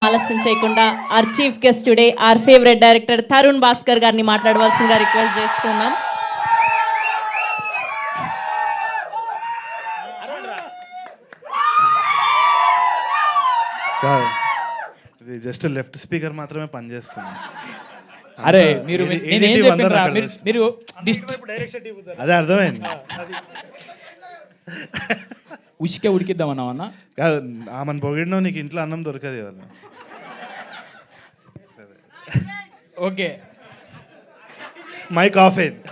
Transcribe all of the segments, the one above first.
ఆలస్యం చేయకుండా our chief guest today our favourite director Tarun Bhaskar గారిని మాట్లాడవలసిందిగా రిక్వెస్ట్ చేస్తున్నాం. ఇది జస్ట్ లెఫ్ట్ స్పీకర్ మాత్రమే పనిచేస్తుంది. అరే మీరు నేనేం చెప్పినరా మీరు అదే అర్థమైంది. ఉసికే ఉడికిద్దామన్నా కాదు, ఆమెను పొగిడినావు, నీకు ఇంట్లో అన్నం దొరకదు ఇవాళ. ఓకే, మైక్ ఆఫ్ అయింది.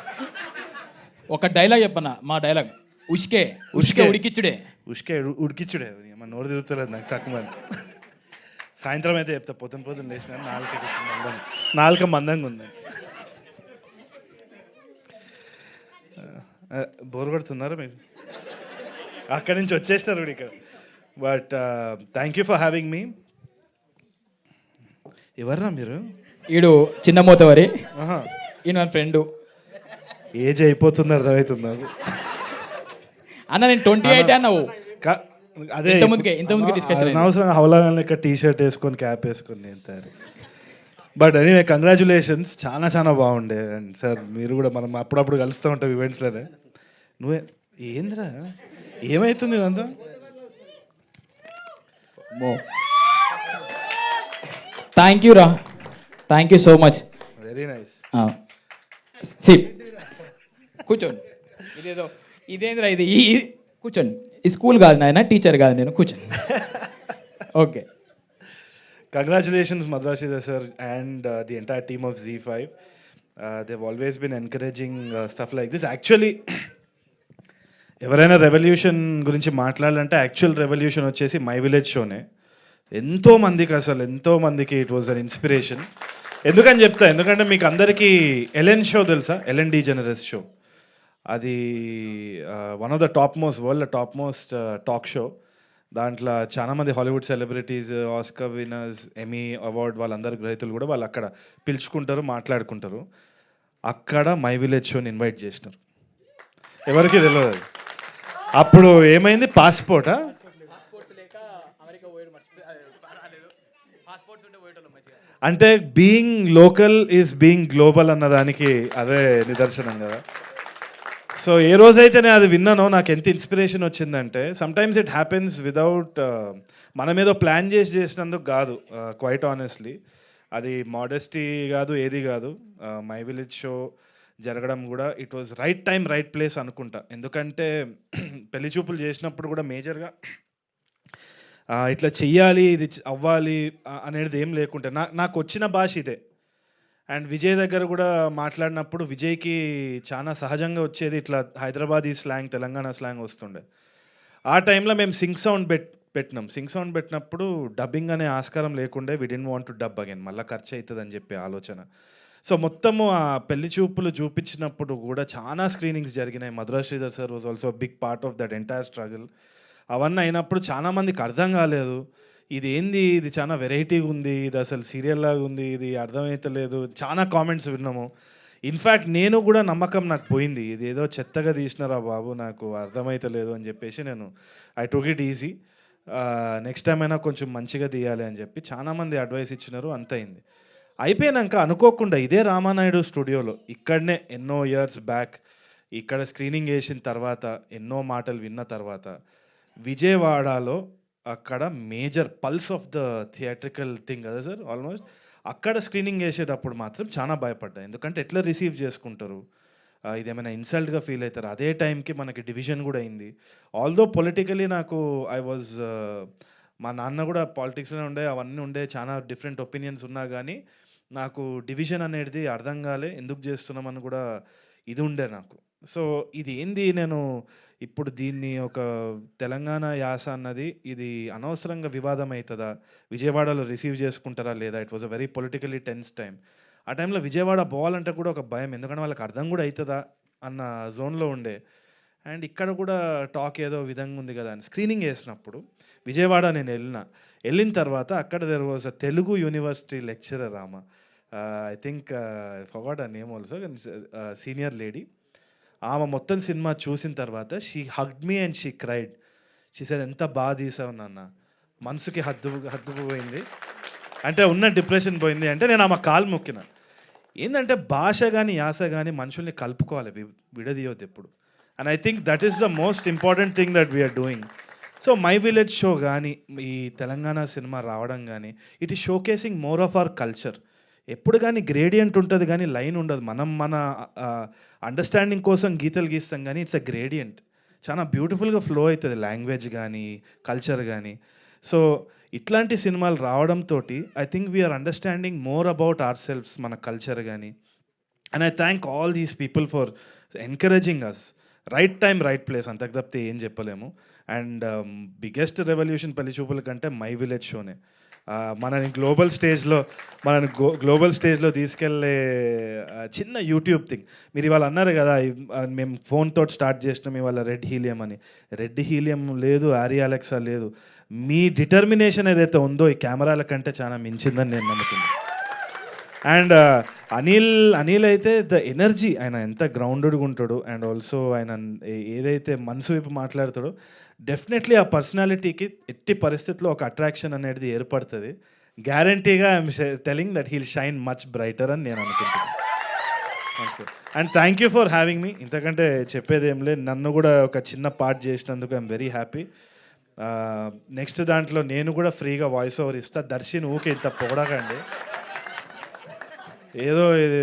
ఒక డైలాగ్ చెప్పన్నా, మా డైలాగ్ ఉసికే ఉసికే ఉడికిచ్చుడే. ఉష్కే ఉడికిచ్చుడే. మన నోరు తిరుగుతలేదు నాకు చక్కమని. సాయంత్రం అయితే చెప్తా, పొద్దున లేచిన నాలుక మందంగా ఉంది. బోర్ కొడుతున్నారా మీరు? అక్కడి నుంచి వచ్చేసినారు కూడా ఇక్కడ. But thank you for having me. ఎవర్రా మీరు? ఈడు చిన్న మోతవరి, ఈయన మన ఫ్రెండు. ఏజ్ అయిపోతుంది, అర్థమవుతున్నారు అన్న. నేను 28 అన్నావు. అదే ఇంతకుముందుకే డిస్కషన్ అవసరం. హౌలాగా లెక్క టీ షర్ట్ వేసుకొని క్యాప్ వేసుకొని నేను తయారు. బట్ ఎనీవే కంగ్రాచులేషన్స్, చాలా చాలా బాగుండే. అండ్ సార్ మీరు కూడా మనం అప్పుడప్పుడు కలుస్తూ ఉంటాం ఈవెంట్స్లోనే. నువ్వే ఏంద్రా, ఏమవుతుంది ఇదంతా? థ్యాంక్ యూ రా, thank you so much. Very nice. SIT, కూర్చోండి. ఇదేంద్రా ఇది? కూర్చోండి. ఈ స్కూల్ కాదు నాయన, టీచర్ కాదు నేను. కూర్చోండి. Okay. Congratulations Madrashida sir and the entire team of Z5. They've always been encouraging stuff like this. Actually ఎవరైనా రెవల్యూషన్ గురించి మాట్లాడాలంటే యాక్చువల్ రెవల్యూషన్ వచ్చేసి మై విలేజ్ షోనే. ఎంతో మందికి ఇట్ వాజ్ అన్ ఇన్స్పిరేషన్. ఎందుకని చెప్తా, ఎందుకంటే మీకు అందరికీ ఎల్ఎన్ షో తెలుసా? Ellen DeGeneres show. అది one of the world top most talk show. దాంట్లో చాలామంది Hollywood celebrities, Oscar winners, Emmy award వాళ్ళందరి గ్రహీతలు కూడా వాళ్ళు అక్కడ పిలుచుకుంటారు, మాట్లాడుకుంటారు. అక్కడ మై విలేజ్ షోని ఇన్వైట్ చేసినారు. ఎవరికి తెలియదు. అప్పుడు ఏమైంది? పాస్పోర్టా? అంటే being local is being global అన్నదానికి అదే నిదర్శనం కదా. సో ఏ రోజైతే నేను అది విన్నానో నాకు ఎంత ఇన్స్పిరేషన్ వచ్చిందంటే, సమ్టైమ్స్ ఇట్ హ్యాపెన్స్ విదౌట్ మనం ఏదో ప్లాన్ చేసినందుకు కాదు. క్వైట్ ఆనెస్ట్లీ అది మోడెస్టీ కాదు, ఏది కాదు. మై విలేజ్ షో జరగడం కూడా it was right time right place అనుకుంటా. ఎందుకంటే పెళ్లి చూపులు చేసినప్పుడు కూడా మేజర్గా ఇట్లా చెయ్యాలి, ఇది అవ్వాలి అనేది ఏం లేకుంటే నాకు వచ్చిన భాష ఇదే. అండ్ విజయ్ దగ్గర కూడా మాట్లాడినప్పుడు విజయ్కి చాలా సహజంగా వచ్చేది ఇట్లా హైదరాబాదీ స్లాంగ్, తెలంగాణ స్లాంగ్ వస్తుండే. ఆ టైంలో మేము సింగ్ సౌండ్ పెట్టినాం. సింగ్ సౌండ్ పెట్టినప్పుడు డబ్బింగ్ అనే ఆస్కారం లేకుండే. We don't want to dub again, మళ్ళీ ఖర్చు అవుతుంది అని చెప్పి ఆలోచన. సో మొత్తము ఆ పెళ్లి చూపులు చూపించినప్పుడు కూడా చాలా స్క్రీనింగ్స్ జరిగినాయి. Madhura Sridhar sir was also big part of that entire struggle. అవన్నీ అయినప్పుడు చాలామందికి అర్థం కాలేదు, ఇది ఏంది, ఇది చాలా వెరైటీగా ఉంది, ఇది అసలు సీరియల్ లాగా ఉంది, ఇది అర్థమవుతలేదు. చాలా కామెంట్స్ విన్నాము. ఇన్ఫ్యాక్ట్ నేను కూడా నమ్మకం నాకు పోయింది, ఇది ఏదో చెత్తగా తీసినారా బాబు, నాకు అర్థమవుతలేదు అని చెప్పేసి నేను I took it easy. Next time అయినా కొంచెం మంచిగా తీయాలి అని చెప్పి చాలామంది అడ్వైస్ ఇచ్చినారు. అంత అయింది. అయిపోయాక అనుకోకుండా ఇదే రామానాయుడు స్టూడియోలో, ఇక్కడనే ఎన్నో ఇయర్స్ బ్యాక్ ఇక్కడ స్క్రీనింగ్ వేసిన తర్వాత, ఎన్నో మాటలు విన్న తర్వాత, విజయవాడలో అక్కడ major pulse of the theatrical thing కదా సార్, ఆల్మోస్ట్ అక్కడ స్క్రీనింగ్ చేసేటప్పుడు మాత్రం చాలా భయపడ్డా. ఎందుకంటే ఎట్లా రిసీవ్ చేసుకుంటారు, ఇదేమైనా ఇన్సల్ట్గా ఫీల్ అవుతారు. అదే టైంకి మనకి డివిజన్ కూడా అయింది. ఆల్దో పొలిటికలీ నాకు మా నాన్న కూడా పాలిటిక్స్లోనే ఉండే, అవన్నీ ఉండే, చాలా డిఫరెంట్ ఒపీనియన్స్ ఉన్నా కానీ నాకు డివిజన్ అనేది అర్థం కాలే, ఎందుకు చేస్తున్నామని కూడా ఇది ఉండే నాకు. సో ఇది ఏంది, నేను ఇప్పుడు దీన్ని ఒక తెలంగాణ యాస అన్నది ఇది అనవసరంగా వివాదం అవుతుందా, విజయవాడలో రిసీవ్ చేసుకుంటారా లేదా? It was a very politically tense time. ఆ టైంలో విజయవాడ పోవాలంటే కూడా ఒక భయం, ఎందుకంటే వాళ్ళకి అర్థం కూడా అవుతుందా అన్న జోన్లో ఉండే. అండ్ ఇక్కడ కూడా టాక్ ఏదో విధంగా ఉంది కదా అని స్క్రీనింగ్ వేసినప్పుడు విజయవాడ నేను వెళ్ళిన తర్వాత అక్కడ there was a Telugu university lecturer. I think forgot a name also, senior lady. ఆమె మొత్తం సినిమా చూసిన తర్వాత she hugged me and she cried. She said, ఎంత బాగా తీసావు నాన్న, మనసుకి హద్దుపోయింది. అంటే ఉన్న డిప్రెషన్ పోయింది అంటే నేను ఆమె కాలు మొక్కిన. ఏంటంటే భాష కానీ యాస కానీ మనుషుల్ని కలుపుకోవాలి, విడదీయవద్దు ఎప్పుడు. And I think that is the most important thing that we are doing. So my village show కానీ ఈ తెలంగాణ సినిమా రావడం కానీ it is showcasing more of our culture. ఎప్పుడు కానీ గ్రేడియంట్ ఉంటుంది కానీ లైన్ ఉండదు. మనం మన అండర్స్టాండింగ్ కోసం గీతలు గీస్తాం కానీ ఇట్స్ అ గ్రేడియంట్. చాలా బ్యూటిఫుల్గా ఫ్లో అవుతుంది లాంగ్వేజ్ కానీ కల్చర్ కానీ. సో ఇట్లాంటి సినిమాలు రావడంతో I think we are understanding more about our selves, మన కల్చర్ కానీ. And I thank all these people for encouraging us. Right time right place, అంతకు తప్పితే ఏం చెప్పలేము. అండ్ బిగ్గెస్ట్ రెవల్యూషన్ పెళ్లి చూపుల కంటే మై విలేజ్ షోనే మనని గ్లోబల్ స్టేజ్లో తీసుకెళ్లే చిన్న యూట్యూబ్ థింగ్. మీరు ఇవాళ అన్నారు కదా మేము ఫోన్తో స్టార్ట్ చేసినాం ఇవాళ రెడ్ హీలియం అని. రెడ్ హీలియం లేదు, ఆరి అలెక్సా లేదు. మీ డిటర్మినేషన్ ఏదైతే ఉందో ఈ కెమెరాల కంటే చాలా మించిందని నేను నమ్ముతున్నాను. అండ్ అనిల్ అయితే ద ఎనర్జీ, ఆయన ఎంత గ్రౌండెడ్గా ఉంటాడు అండ్ ఆల్సో ఆయన ఏదైతే మనసు వైపు మాట్లాడతాడో డెఫినెట్లీ ఆ పర్సనాలిటీకి ఎట్టి పరిస్థితుల్లో ఒక అట్రాక్షన్ అనేది ఏర్పడుతుంది. గ్యారంటీగా I'm telling that heal shine much brighter అని నేను అనుకుంటున్నాను. And thank you for having me. ఇంతకంటే చెప్పేది ఏం లేదు. నన్ను కూడా ఒక చిన్న పార్ట్ చేసినందుకు ఐఎమ్ వెరీ హ్యాపీ. నెక్స్ట్ దాంట్లో నేను కూడా ఫ్రీగా వాయిస్ ఓవర్ ఇస్తా. దర్శిని ఊకే ఇంత పొగడకండి, ఏదో ఇది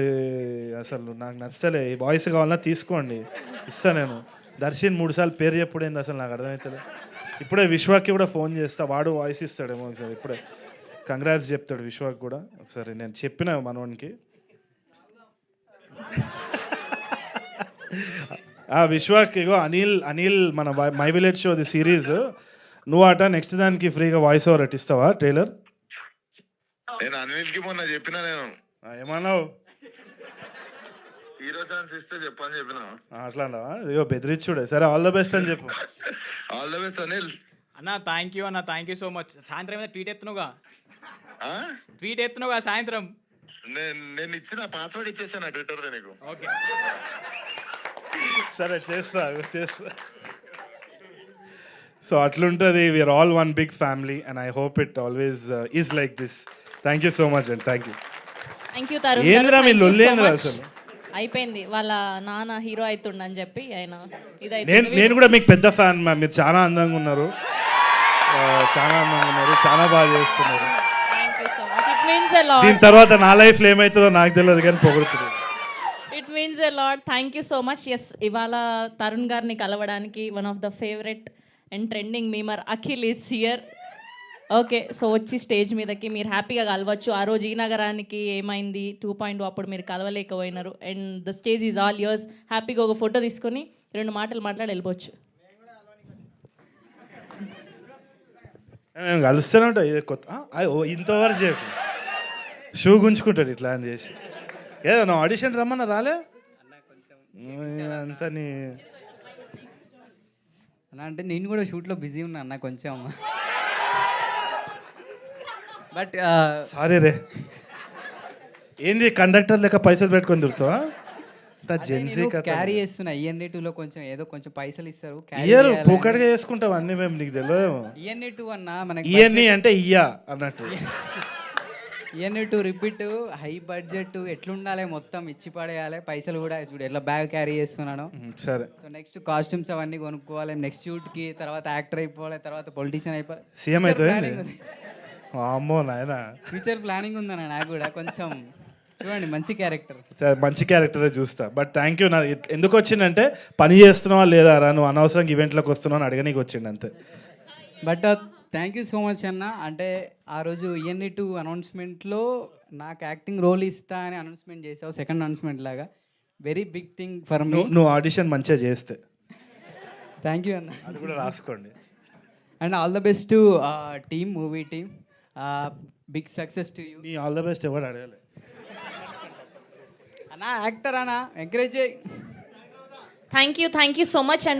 అసలు నాకు నచ్చలే. ఈ వాయిస్ కావాలన్నా తీసుకోండి, ఇస్తా నేను. దర్శన్ 3 సార్లు పేరు చెప్పుడేంది అసలు నాకు అర్థమవుతుంది. ఇప్పుడే విశ్వాకి కూడా ఫోన్ చేస్తా, వాడు వాయిస్ ఇస్తాడేమో ఒకసారి. ఇప్పుడే కంగ్రాట్స్ చెప్తాడు విశ్వాకి కూడా ఒకసారి. నేను చెప్పిన మనోనికి విశ్వాకి ఇగో అనిల్ మన my village show the series నువ్వు అట నెక్స్ట్ దానికి ఫ్రీగా వాయిస్ ఓవర్ అట్టిస్తావా ట్రైలర్? నేను అనిల్కి మొన్న చెప్పిన, నేను ఏమన్నావు? హీరో ఛాన్స్ ఇస్తే చెప్పని చెప్పిన. అట్లా అయ్యో బెదిరించుడే. సరే ఆల్ ద బెస్ట్ అని చెప్పు. ఆల్ ద బెస్ట్ అనిల్ అన్న. థ్యాంక్ యూ అన్న, థ్యాంక్ యూ సో మచ్. సాయంత్రం మీద ట్వీట్ ఎత్తున్నావుగా సాయంత్రం. నేను ఇచ్చిన పాస్వర్డ్ ఇచ్చేసాను ట్విట్టర్ నీకు. ఓకే సరే చేస్తా. సో అట్లుంటుంది. We're all one big family and I hope it always is like this. Thank you so much and thank you. Thank you Tarun. ఏంద్రా మీ లొల్లేంద్రా అసలు? అయిపోయింది, వాళ్ళ నాన్న హీరో అవుతుండని చెప్పి ఆయన నేను కూడా మీకు పెద్ద ఫ్యాన్ మ్యామ్. మీరు చాలా అందంగా ఉన్నారు, చాలా బాగా చేస్తున్నారు. దీని తర్వాత నా లైఫ్లో ఏమవుతుందో నాకు తెలియదు కానీ పొగుడుతుంది. It means a lot. Thank you so much. Yes, ఇవాళ తరుణ్ గారిని కలవడానికి one of the favourite and trending memer Akhil is here. Okay, so వచ్చి స్టేజ్ మీదకి మీరు హ్యాపీగా కలవచ్చు. ఆ రోజు ఈ నగరానికి ఏమైంది 2.0 అప్పుడు మీరు కలవలేకపోయినారు. And the stage is all yours. హ్యాపీగా ఒక ఫోటో తీసుకొని 2 మాటలు మాట్లాడి వెళ్ళిపోవచ్చు. మేము కలుస్తూనే ఉంటాం. ఇది కొత్త ఇంతవరకు చెప్పు షూ గుంజుకుంటాడు ఇట్లా అని చేసి. ఏదో నా ఆడిషన్ రమ్మన్నా రాలే అంతా నీ అలా అంటే నేను కూడా షూట్లో బిజీ ఉన్నా అన్న కొంచెం. బట్ సారీ రే, ఏంది కండక్టర్ లెక్క పైసలు పెట్టుకొని తిరుగుతావా? క్యారీ చేస్తున్నా. ఈఎన్ఏ 2లో కొంచెం ఏదో కొంచెం పైసలు ఇస్తారు, ఇయ్యరు, పూకడిగా చేసుకుంటావు అన్ని. మేము నీకు తెలియదు. ఈఎన్ఏ 2 అన్న మనకి ఈఎన్ఈ అంటే ఇయ్యా అన్నట్టు. ఈఎన్ఏ 2 రిపీట్ హై బడ్జెట్ ఎట్లుండాలి, మొత్తం ఇచ్చి పడేయాలి. పైసలు కూడా చూడు ఎట్లా బ్యాగ్ క్యారీ చేస్తున్నాను. సరే, సో నెక్స్ట్ కాస్ట్యూమ్స్ అవన్నీ కొనుక్కోవాలి, నెక్స్ట్ షూట్కి, తర్వాత యాక్టర్ అయిపోవాలి, తర్వాత పొలిటీషియన్ అయిపోవాలి. సీఎం అయిపోయింది. అమ్మో నాయన, ఫ్యూచర్ ప్లానింగ్ ఉందన్న నాకు కూడా కొంచెం. చూడండి మంచి క్యారెక్టర్, మంచి క్యారెక్టరే చూస్తా. But thank you. నా ఎందుకు వచ్చిందంటే పని చేస్తున్నావా లేదా రా, నువ్వు అనవసరంగా ఈవెంట్లోకి వస్తున్నావు అని అడగనీకి వచ్చిండు అంతే. But thank you so much అన్న. అంటే ఆ రోజు ఈఎన్ఈ 2 అనౌన్స్మెంట్లో నాకు యాక్టింగ్ రోల్ ఇస్తా అని అనౌన్స్మెంట్ చేసావు, సెకండ్ అనౌన్స్మెంట్ లాగా. Very big thing for me. నువ్వు ఆడిషన్ మంచిగా చేస్తే. థ్యాంక్ యూ అన్న, అది కూడా రాసుకోండి. And all the best to team, movie team. Big success to you. నీ ఆల్ ద బెస్ట్ ఎవరు అడగలే అన్నా, యాక్టర్ అన్నా ఎంకరేజ్ చేయి. Thank you so much. And